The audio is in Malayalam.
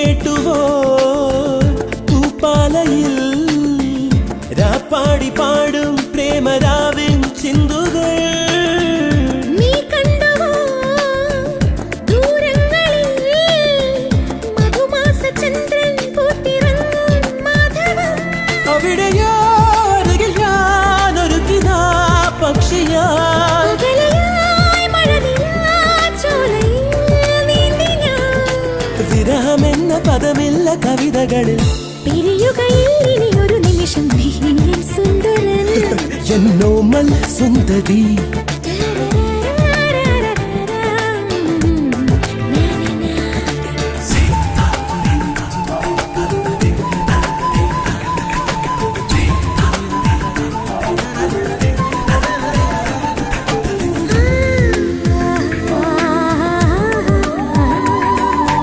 കേട്ടുവോ പൂപ്പാലയിൽ രാപ്പാടി പാടും പ്രേമരാവിൻ ചിന്തുകൾ വിരഹമെന്ന പദമില്ല കവിതകളിൽ പിരിയുകയില്ലൊരു നിമിഷം സുന്ദരൻ എന്നോമൽ സുന്ദരി